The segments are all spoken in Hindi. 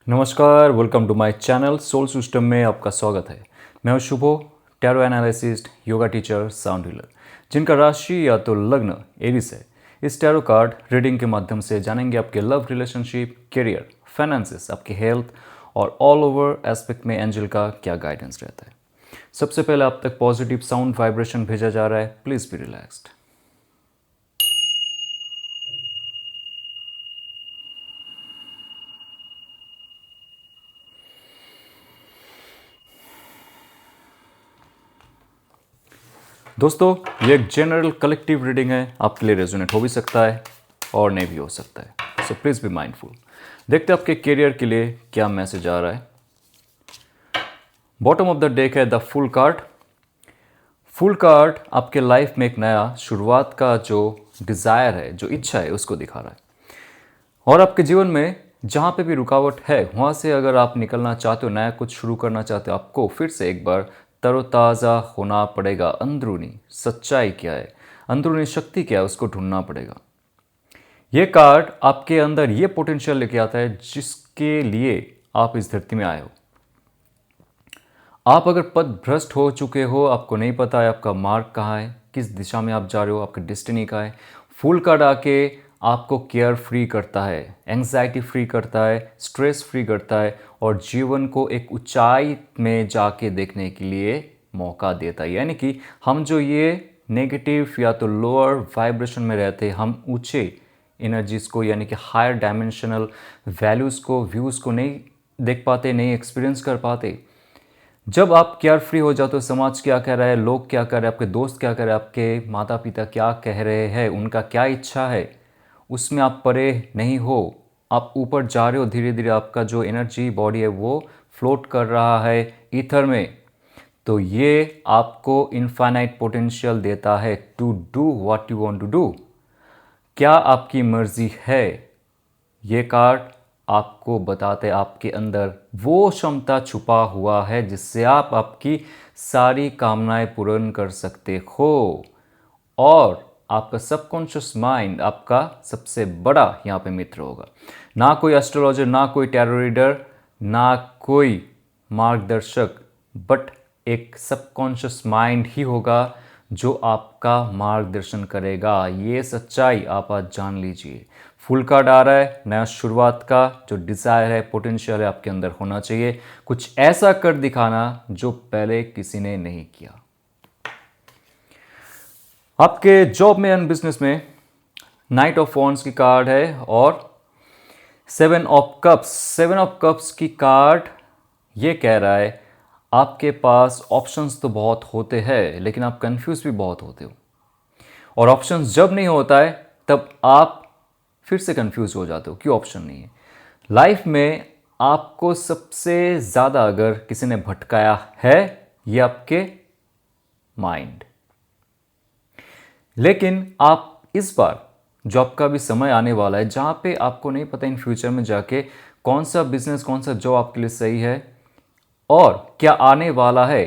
नमस्कार, welcome to my channel soul system में आपका स्वागत है। मैं हूं Shubho, tarot analyst, yoga teacher, sound healer, जिनका राशि या तो लग्न एरिस है। इस टैरो कार्ड रीडिंग के माध्यम से जानेंगे आपके लव, रिलेशनशिप, करियर, फाइनेंसेस, आपकी हेल्थ और ऑल ओवर एस्पेक्ट में एंजल का क्या गाइडेंस रहता है। सबसे पहले आप तक पॉजिटिव साउंड वाइब्रेशन भेजा जा रहा है। Please be relaxed. दोस्तों, ये एक जनरल कलेक्टिव रीडिंग है। आपके लिए रेजोनेट हो भी सकता है और नहीं भी हो सकता है, सो प्लीज़ बी माइंडफुल। देखते हैं आपके करियर के लिए क्या मैसेज आ रहा है। बॉटम ऑफ द डेक है the full card. Full card आपके लाइफ में एक नया शुरुआत का जो डिज़ायर है, जो इच्छा है, उसको दिखा रहा है। और आपके जीवन में जहाँ पे भी रुकावट है, वहाँ से अगर आप निकलना चाहते हो, नया कुछ शुरू करना चाहते हो, आपको फिर से एक बार तरोताज़ा होना पड़ेगा। अंदरूनी सच्चाई क्या है, अंदरूनी शक्ति क्या है, उसको ढूंढना पड़ेगा। ये कार्ड आपके अंदर ये पोटेंशियल लेके आता है जिसके लिए आप इस धरती में आए हो। आप अगर पथ भ्रष्ट हो चुके हो, आपको नहीं पता है आपका मार्ग कहाँ है, किस दिशा में आप जा रहे हो, आपका डेस्टिनी कहाँ है, फुल कार्ड आके आपको केयर फ्री करता है, एंग्जाइटी फ्री करता है, स्ट्रेस फ्री करता है और जीवन को एक ऊंचाई में जाके देखने के लिए मौका देता है। यानी कि हम जो ये नेगेटिव या तो लोअर वाइब्रेशन में रहते हैं, हम ऊंचे एनर्जीज को यानी कि हायर डायमेंशनल वैल्यूज़ को, व्यूज़ को नहीं देख पाते, नहीं एक्सपीरियंस कर पाते। जब आप केयर फ्री हो जाते हो, समाज क्या कह रहा है, लोग क्या कह रहे हैं, आपके दोस्त क्या कह रहे हैं, आपके माता पिता क्या कह रहे हैं, उनका क्या इच्छा है, उसमें आप परे नहीं हो। आप ऊपर जा रहे हो, धीरे धीरे आपका जो एनर्जी बॉडी है वो फ्लोट कर रहा है ईथर में। तो ये आपको इनफाइनाइट पोटेंशियल देता है to do what you want to do. क्या आपकी मर्जी है, ये कार्ड आपको बताते आपके अंदर वो क्षमता छुपा हुआ है जिससे आप आपकी सारी कामनाएं पूर्ण कर सकते हो। और आपका सबकॉन्शियस माइंड आपका सबसे बड़ा यहाँ पे मित्र होगा। ना कोई एस्ट्रोलॉजर, ना कोई टैरो रीडर, ना कोई मार्गदर्शक, बट एक सबकॉन्शियस माइंड ही होगा जो आपका मार्गदर्शन करेगा। ये सच्चाई आप आज जान लीजिए। फुल कार्ड आ रहा है, नया शुरुआत का जो डिज़ायर है, पोटेंशियल है, आपके अंदर होना चाहिए। कुछ ऐसा कर दिखाना जो पहले किसी ने नहीं किया। आपके जॉब में एंड बिजनेस में नाइट ऑफ वॉन्ड्स की कार्ड है और seven of cups. Seven of cups की कार्ड ये कह रहा है आपके पास ऑप्शंस तो बहुत होते हैं, लेकिन आप कंफ्यूज भी बहुत होते हो। और ऑप्शंस जब नहीं होता है तब आप फिर से कंफ्यूज हो जाते हो, क्यों ऑप्शन नहीं है। लाइफ में आपको सबसे ज़्यादा अगर किसी ने भटकाया है, ये आपके माइंड। लेकिन आप इस बार जो आपका भी समय आने वाला है, जहाँ पे आपको नहीं पता इन फ्यूचर में जाके कौन सा बिजनेस, कौन सा जॉब आपके लिए सही है और क्या आने वाला है।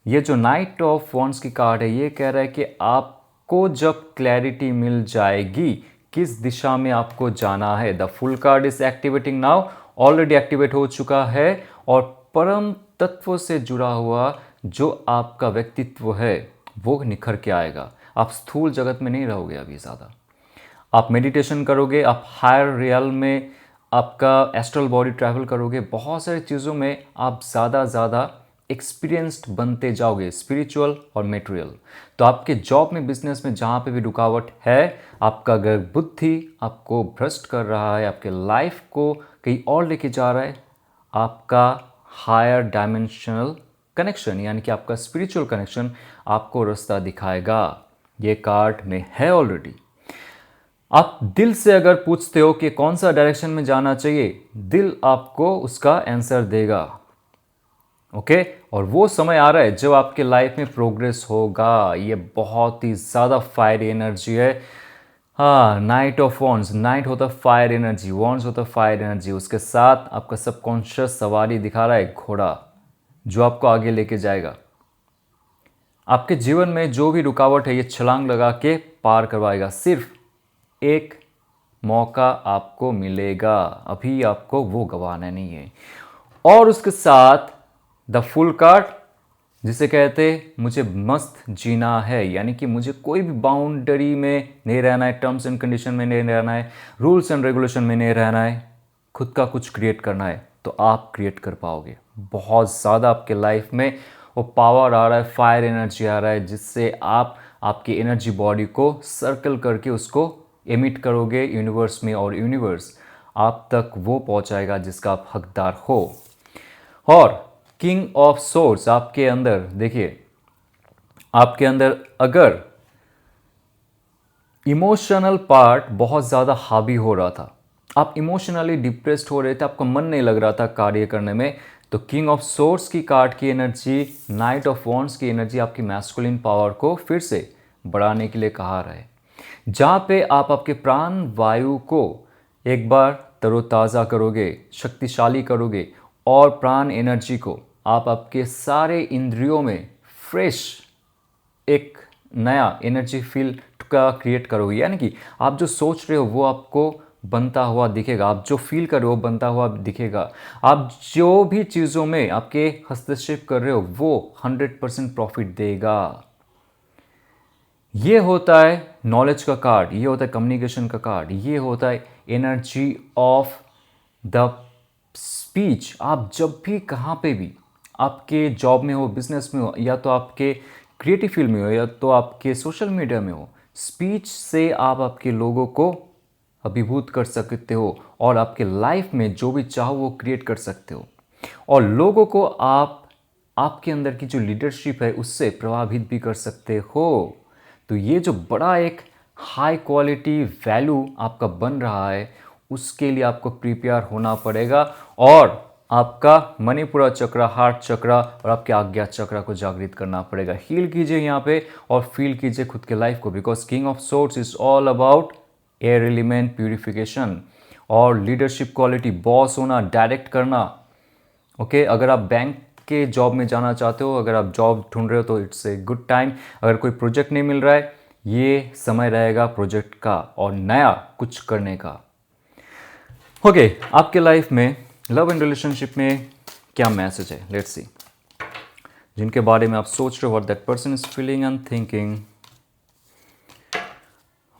ये जो नाइट ऑफ वॉन्ड्स की कार्ड है, ये कह रहा है कि आपको जब क्लैरिटी मिल जाएगी किस दिशा में आपको जाना है, the full card is activating now, already activate हो चुका है। और परम तत्व से जुड़ा हुआ जो आपका व्यक्तित्व है वो निखर के आएगा। आप स्थूल जगत में नहीं रहोगे अभी ज़्यादा। आप मेडिटेशन करोगे, आप हायर रियल में आपका एस्ट्रल बॉडी ट्रैवल करोगे, बहुत सारी चीज़ों में आप ज़्यादा एक्सपीरियंस्ड बनते जाओगे, स्पिरिचुअल और मेटेरियल। तो आपके जॉब में, बिजनेस में जहाँ पे भी रुकावट है, आपका अगर बुद्धि आपको भ्रष्ट कर रहा है, आपके लाइफ को कहीं और लेके जा रहा है, आपका हायर डायमेंशनल कनेक्शन यानी कि आपका स्पिरिचुअल कनेक्शन आपको रास्ता दिखाएगा। ये कार्ड में है ऑलरेडी। आप दिल से अगर पूछते हो कि कौन सा डायरेक्शन में जाना चाहिए, दिल आपको उसका आंसर देगा। ओके, और वो समय आ रहा है जब आपके लाइफ में प्रोग्रेस होगा। ये बहुत ही ज़्यादा फायर एनर्जी है। हाँ, नाइट ऑफ वॉन्ड्स, नाइट होता फायर एनर्जी, वॉन्ड्स होता फायर एनर्जी। उसके साथ आपका सबकॉन्शियस सवारी दिखा रहा है घोड़ा, जो आपको आगे लेके जाएगा। आपके जीवन में जो भी रुकावट है, ये छलांग लगा के पार करवाएगा। सिर्फ एक मौका आपको मिलेगा, अभी आपको वो गंवाना नहीं है। और उसके साथ द फुल कार्ड, जिसे कहते मुझे मस्त जीना है, यानी कि मुझे कोई भी बाउंड्री में नहीं रहना है, टर्म्स एंड कंडीशन में नहीं रहना है, रूल्स एंड रेगुलेशन में नहीं रहना है, खुद का कुछ क्रिएट करना है, तो आप क्रिएट कर पाओगे। बहुत ज़्यादा आपके लाइफ में वो पावर आ रहा है, फायर एनर्जी आ रहा है, जिससे आप आपकी एनर्जी बॉडी को सर्कल करके उसको एमिट करोगे यूनिवर्स में, और यूनिवर्स आप तक वो पहुंचाएगा जिसका आप हकदार हो। और किंग ऑफ सोर्स आपके अंदर, देखिए आपके अंदर अगर इमोशनल पार्ट बहुत ज़्यादा हावी हो रहा था, आप इमोशनली डिप्रेस्ड हो रहे थे, आपका मन नहीं लग रहा था कार्य करने में, तो किंग ऑफ सोर्स की कार्ड की एनर्जी, नाइट ऑफ वॉन्ड्स की एनर्जी आपकी मैस्कुलिन पावर को फिर से बढ़ाने के लिए कहा रहा है, जहाँ पे आप आपके प्राण वायु को एक बार तरोताज़ा करोगे, शक्तिशाली करोगे, और प्राण एनर्जी को आप आपके सारे इंद्रियों में फ्रेश एक नया एनर्जी फील का क्रिएट करोगे। यानी कि आप जो सोच रहे हो वो आपको बनता हुआ दिखेगा, आप जो फील कर रहे हो बनता हुआ दिखेगा, आप जो भी चीज़ों में आपके हस्तक्षेप कर रहे हो वो 100% प्रॉफिट देगा। ये होता है नॉलेज का कार्ड, ये होता है कम्युनिकेशन का कार्ड, ये होता है एनर्जी ऑफ द स्पीच। आप जब भी कहाँ पे भी, आपके जॉब में हो, बिजनेस में हो, या तो आपके क्रिएटिव फील्ड में हो, या तो आपके सोशल मीडिया में हो, स्पीच से आप आपके लोगों को अभिभूत कर सकते हो, और आपके लाइफ में जो भी चाहो वो क्रिएट कर सकते हो, और लोगों को आप आपके अंदर की जो लीडरशिप है उससे प्रभावित भी कर सकते हो। तो ये जो बड़ा एक हाई क्वालिटी वैल्यू आपका बन रहा है, उसके लिए आपको प्रिपेयर होना पड़ेगा, और आपका मणिपुरा चक्र, हार्ट चक्र और आपके आज्ञा चक्र को जागृत करना पड़ेगा। हील कीजिए यहाँ पे और फील कीजिए खुद के लाइफ को, because king of source is all about air element purification और लीडरशिप क्वालिटी, बॉस होना, डायरेक्ट करना। ओके, अगर आप बैंक के जॉब में जाना चाहते हो, अगर आप जॉब ढूंढ रहे हो तो इट्स ए गुड टाइम। अगर कोई प्रोजेक्ट नहीं मिल रहा है, ये समय रहेगा प्रोजेक्ट का और नया कुछ करने का। ओके, आपके लाइफ में लव एंड रिलेशनशिप में क्या मैसेज है, लेट्स सी। जिनके बारे में आप सोच रहे हो, what that person is feeling and thinking.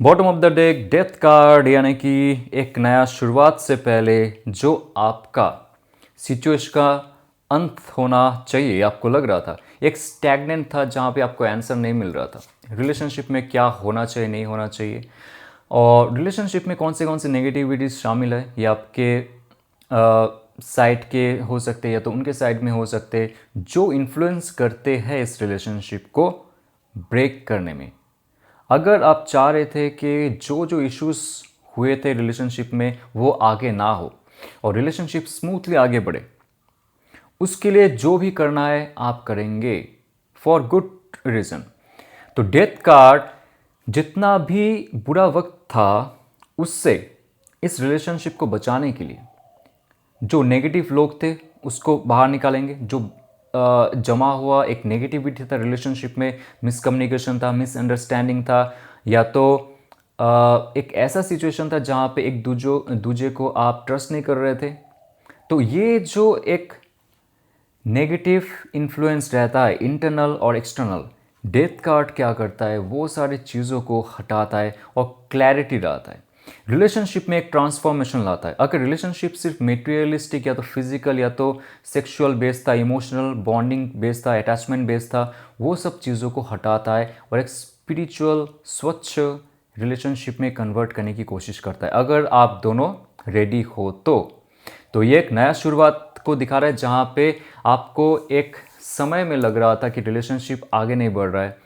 Bottom of the deck death card, यानी कि एक नया शुरुआत से पहले जो आपका सिचुएशन का अंत होना चाहिए, आपको लग रहा था एक स्टैग्नेंट था जहाँ पे आपको आंसर नहीं मिल रहा था। रिलेशनशिप में क्या होना चाहिए, नहीं होना चाहिए, और रिलेशनशिप में कौन से नेगेटिविटीज़ शामिल है, ये आपके साइड के हो सकते हैं या तो उनके साइड में हो सकते हैं, जो इन्फ्लुएंस करते हैं इस रिलेशनशिप को ब्रेक करने में। अगर आप चाह रहे थे कि जो जो इश्यूज हुए थे रिलेशनशिप में वो आगे ना हो और रिलेशनशिप स्मूथली आगे बढ़े, उसके लिए जो भी करना है आप करेंगे फॉर गुड रीज़न। तो डेथ कार्ड जितना भी बुरा वक्त था उससे इस रिलेशनशिप को बचाने के लिए जो नेगेटिव लोग थे उसको बाहर निकालेंगे। जो जमा हुआ एक नेगेटिविटी था रिलेशनशिप में, मिसकम्युनिकेशन था, मिसअंडरस्टैंडिंग था, या तो एक ऐसा सिचुएशन था जहाँ पे एक दूजे को आप ट्रस्ट नहीं कर रहे थे, तो ये जो एक नेगेटिव इन्फ्लुएंस रहता है इंटरनल और एक्सटर्नल, डेथ कार्ड क्या करता है, वो सारी चीज़ों को हटाता है और क्लैरिटी लाता है। रिलेशनशिप में एक ट्रांसफॉर्मेशन लाता है। अगर रिलेशनशिप सिर्फ मेटेरियलिस्टिक या तो फिजिकल या तो सेक्सुअल बेस्ड था, इमोशनल बॉन्डिंग बेस्ड था, अटैचमेंट बेस्ड था, वो सब चीज़ों को हटाता है और एक स्पिरिचुअल स्वच्छ रिलेशनशिप में कन्वर्ट करने की कोशिश करता है, अगर आप दोनों रेडी हो तो ये एक नया शुरुआत को दिखा रहा है जहाँ पे आपको एक समय में लग रहा था कि रिलेशनशिप आगे नहीं बढ़ रहा है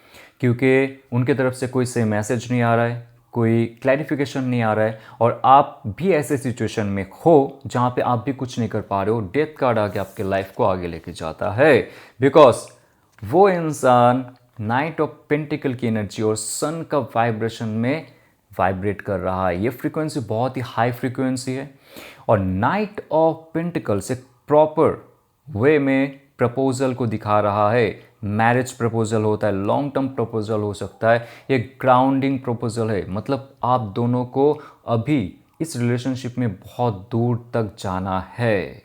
क्योंकि उनके तरफ से कोई से मैसेज नहीं आ रहा है, कोई क्लैरिफिकेशन नहीं आ रहा है, और आप भी ऐसे सिचुएशन में हो जहाँ पे आप भी कुछ नहीं कर पा रहे हो। डेथ कार्ड आके आपके लाइफ को आगे लेके जाता है, बिकॉज वो इंसान नाइट ऑफ पेंटिकल की एनर्जी और सन का वाइब्रेशन में वाइब्रेट कर रहा है। ये फ्रीक्वेंसी बहुत ही हाई फ्रीक्वेंसी है, और नाइट ऑफ पेंटिकल्स एक प्रॉपर वे में प्रपोजल को दिखा रहा है। मैरिज प्रपोजल होता है, लॉन्ग टर्म प्रपोजल हो सकता है, एक ग्राउंडिंग प्रपोजल है, मतलब आप दोनों को अभी इस रिलेशनशिप में बहुत दूर तक जाना है।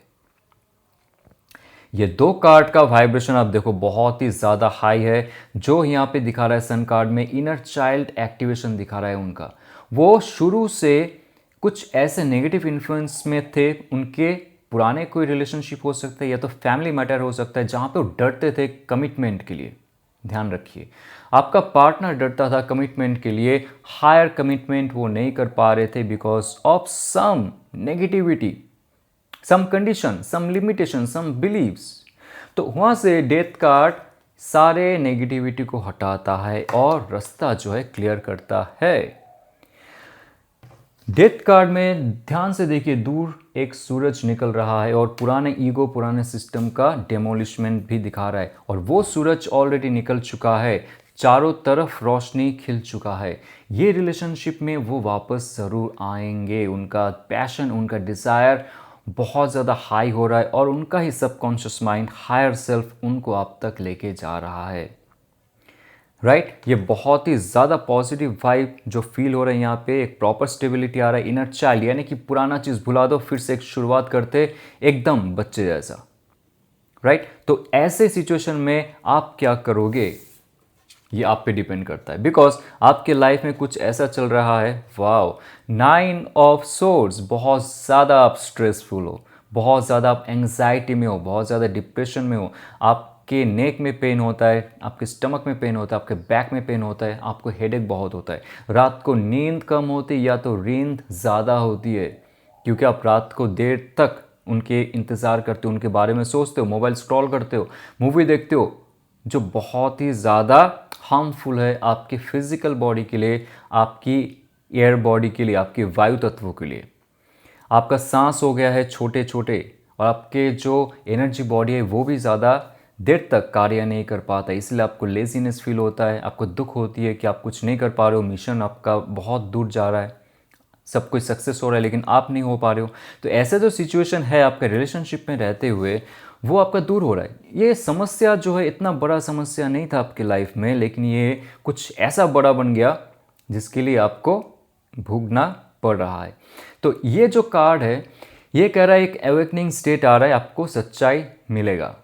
ये 2 कार्ड का वाइब्रेशन आप देखो बहुत ही ज़्यादा हाई है। जो यहाँ पे दिखा रहा है सन कार्ड में, इनर चाइल्ड एक्टिवेशन दिखा रहा है उनका। वो शुरू से कुछ ऐसे नेगेटिव इन्फ्लुएंस में थे, उनके पुराने कोई रिलेशनशिप हो सकता है या तो फैमिली मैटर हो सकता है, जहाँ पे वो डरते थे कमिटमेंट के लिए। ध्यान रखिए, आपका पार्टनर डरता था कमिटमेंट के लिए, हायर कमिटमेंट वो नहीं कर पा रहे थे because of some negativity, some condition, some limitation, some beliefs. तो वहाँ से डेथ कार्ड सारे नेगेटिविटी को हटाता है और रास्ता जो है क्लियर करता है। डेथ कार्ड में ध्यान से देखिए, दूर एक सूरज निकल रहा है और पुराने ईगो, पुराने सिस्टम का डेमोलिशमेंट भी दिखा रहा है। और वो सूरज ऑलरेडी निकल चुका है, चारों तरफ रोशनी खिल चुका है। ये रिलेशनशिप में वो वापस ज़रूर आएंगे। उनका पैशन, उनका डिज़ायर बहुत ज़्यादा हाई हो रहा है और उनका ही सबकॉन्शियस माइंड, हायर सेल्फ उनको आप तक लेके जा रहा है। राइट ये बहुत ही ज़्यादा पॉजिटिव वाइब जो फील हो रहा है यहाँ पे। एक प्रॉपर स्टेबिलिटी आ रहा है, इनर चाइल्ड, यानी कि पुराना चीज़ भुला दो, फिर से एक शुरुआत करते एकदम बच्चे जैसा। राइट तो ऐसे सिचुएशन में आप क्या करोगे, ये आप पे डिपेंड करता है। बिकॉज आपके लाइफ में कुछ ऐसा चल रहा है, वाओ, 9 ऑफ सोर्ड्स, बहुत ज़्यादा आप स्ट्रेसफुल हो, बहुत ज़्यादा आप एंग्जाइटी में हो, बहुत ज़्यादा डिप्रेशन में हो, आपके नेक में पेन होता है, आपके स्टमक में पेन होता है, आपके बैक में पेन होता है, आपको हेडेक बहुत होता है, रात को नींद कम होती है या तो नींद ज़्यादा होती है, क्योंकि आप रात को देर तक उनके इंतज़ार करते हो, उनके बारे में सोचते हो, मोबाइल स्क्रॉल करते हो, मूवी देखते हो, जो बहुत ही ज़्यादा हार्मफुल है आपके फिजिकल बॉडी के लिए, आपकी एयर बॉडी के लिए, आपके वायु तत्वों के लिए। आपका सांस हो गया है छोटे छोटे और आपके जो एनर्जी बॉडी है वो भी ज़्यादा देर तक कार्य नहीं कर पाता, इसलिए आपको लेजीनेस फील होता है, आपको दुख होती है कि आप कुछ नहीं कर पा रहे हो, मिशन आपका बहुत दूर जा रहा है, सब कुछ सक्सेस हो रहा है लेकिन आप नहीं हो पा रहे हो। तो ऐसे जो सिचुएशन है आपके रिलेशनशिप में रहते हुए, वो आपका दूर हो रहा है। ये समस्या जो है इतना बड़ा समस्या नहीं था आपके लाइफ में, लेकिन ये कुछ ऐसा बड़ा बन गया जिसके लिए आपको भुगतना पड़ रहा है। तो ये जो कार्ड है ये कह रहा है एक अवेकनिंग स्टेट आ रहा है, आपको सच्चाई मिलेगा।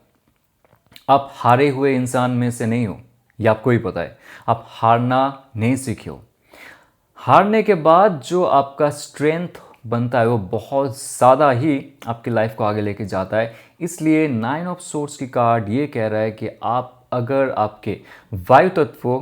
आप हारे हुए इंसान में से नहीं हो, ये आपको ही पता है। आप हारना नहीं सीखे हो। हारने के बाद जो आपका स्ट्रेंथ बनता है वो बहुत ज़्यादा ही आपकी लाइफ को आगे लेके जाता है। इसलिए 9 ऑफ सोर्ड्स की कार्ड ये कह रहा है कि आप अगर आपके वायु तत्वों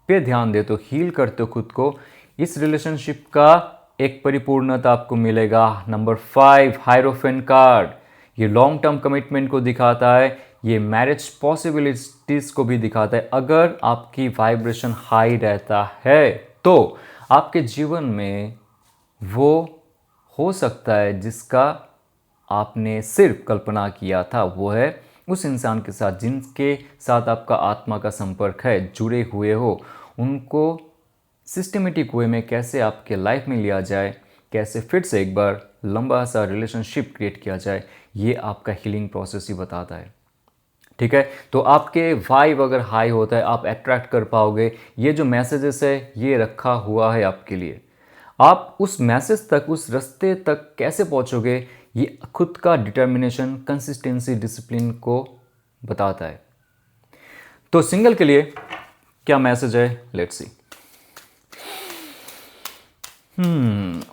पे ध्यान दे तो, हील करते हो खुद को, इस रिलेशनशिप का एक परिपूर्णता आपको मिलेगा। नंबर 5 हायरोफेंट कार्ड, ये लॉन्ग टर्म कमिटमेंट को दिखाता है, ये मैरिज पॉसिबिलिटीज़ को भी दिखाता है। अगर आपकी वाइब्रेशन हाई रहता है तो आपके जीवन में वो हो सकता है जिसका आपने सिर्फ कल्पना किया था, वो है उस इंसान के साथ जिनके साथ आपका आत्मा का संपर्क है, जुड़े हुए हो, उनको सिस्टमेटिक वे में कैसे आपके लाइफ में लिया जाए, कैसे फिर से एक बार लंबा सा रिलेशनशिप क्रिएट किया जाए, ये आपका हीलिंग प्रोसेस ही बताता है। ठीक है, तो आपके वाइब अगर हाई होता है आप अट्रैक्ट कर पाओगे। ये जो मैसेजेस है ये रखा हुआ है आपके लिए। आप उस मैसेज तक, उस रास्ते तक कैसे पहुंचोगे, ये खुद का डिटर्मिनेशन, कंसिस्टेंसी, डिसिप्लिन को बताता है। तो सिंगल के लिए क्या मैसेज है, let's see.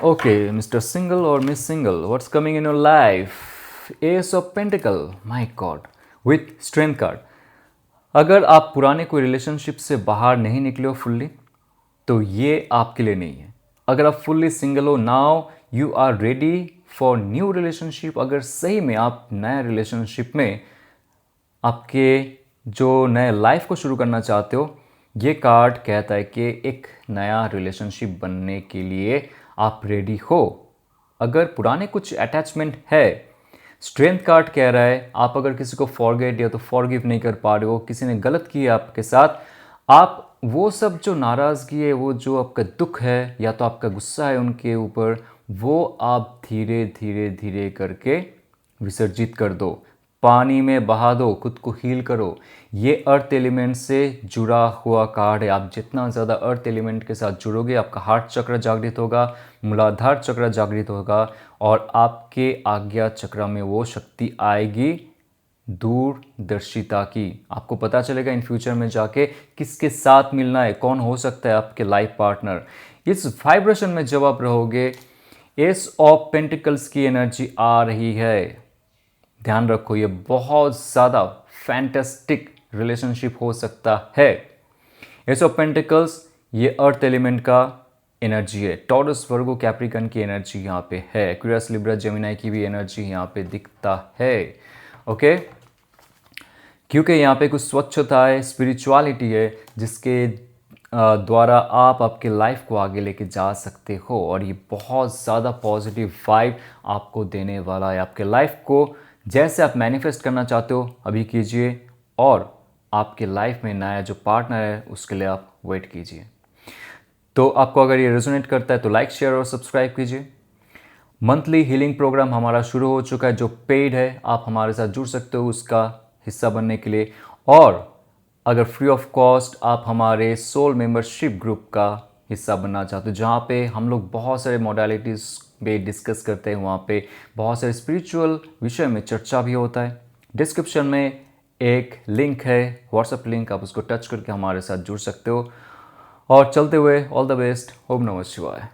Okay, mister single और miss single, what's coming in your life? Ace of pentacle, my god, with strength card. अगर आप पुराने कोई रिलेशनशिप से बाहर नहीं निकले हो फुल्ली, तो ये आपके लिए नहीं है। अगर आप फुल्ली सिंगल हो, now you are ready for new relationship. अगर सही में आप नए रिलेशनशिप में आपके जो नए लाइफ को शुरू करना चाहते हो, ये कार्ड कहता है कि एक नया रिलेशनशिप बनने के लिए आप रेडी हो। अगर पुराने कुछ अटैचमेंट है, स्ट्रेंथ कार्ड कह रहा है आप अगर किसी को फॉरगेट या तो फॉरगिव नहीं कर पा रहे हो, किसी ने गलत किया आपके साथ, आप वो सब जो नाराज़गी है, वो जो आपका दुख है या तो आपका गुस्सा है उनके ऊपर, वो आप धीरे धीरे धीरे करके विसर्जित कर दो। पानी में बहा दो, खुद को हील करो। ये अर्थ एलिमेंट से जुड़ा हुआ कार्ड है। आप जितना ज़्यादा अर्थ एलिमेंट के साथ जुड़ोगे, आपका हार्ट चक्र जागृत होगा, मूलाधार चक्र जागृत होगा और आपके आज्ञा चक्र में वो शक्ति आएगी दूरदर्शिता की। आपको पता चलेगा इन फ्यूचर में जाके किसके साथ मिलना है, कौन हो सकता है आपके लाइफ पार्टनर। इस वाइब्रेशन में जब आप रहोगे, एस ऑफ पेंटिकल्स की एनर्जी आ रही है। ध्यान रखो, ये बहुत ज़्यादा फैंटास्टिक रिलेशनशिप हो सकता है। एस ऑफ पेंटिकल्स ये अर्थ एलिमेंट का एनर्जी है। टॉरस, वर्गो, कैप्रिकन की एनर्जी यहाँ पे है। एक्वेरियस, लिब्रा, जेमिनी की भी एनर्जी यहाँ पे दिखता है। ओके, क्योंकि यहाँ पे कुछ स्वच्छता है, स्पिरिचुअलिटी है, जिसके द्वारा आप आपके लाइफ को आगे लेके जा सकते हो और ये बहुत ज़्यादा पॉजिटिव वाइब आपको देने वाला है। आपके लाइफ को जैसे आप मैनिफेस्ट करना चाहते हो अभी कीजिए और आपके लाइफ में नया जो पार्टनर है उसके लिए आप वेट कीजिए। तो आपको अगर ये रेजोनेट करता है तो लाइक, शेयर और सब्सक्राइब कीजिए। मंथली हीलिंग प्रोग्राम हमारा शुरू हो चुका है जो पेड है। आप हमारे साथ जुड़ सकते हो उसका हिस्सा बनने के लिए, और अगर फ्री ऑफ कॉस्ट आप हमारे सोल मेंबरशिप ग्रुप का हिस्सा बनना चाहते हो, जहाँ पे हम लोग बहुत सारे मॉडलिटीज़ पे डिस्कस करते हैं, वहाँ पे बहुत सारे स्पिरिचुअल विषय में चर्चा भी होता है। डिस्क्रिप्शन में एक लिंक है, व्हाट्सएप लिंक, आप उसको टच करके हमारे साथ जुड़ सकते हो। और चलते हुए ऑल द बेस्ट। ओम नमः शिवाय।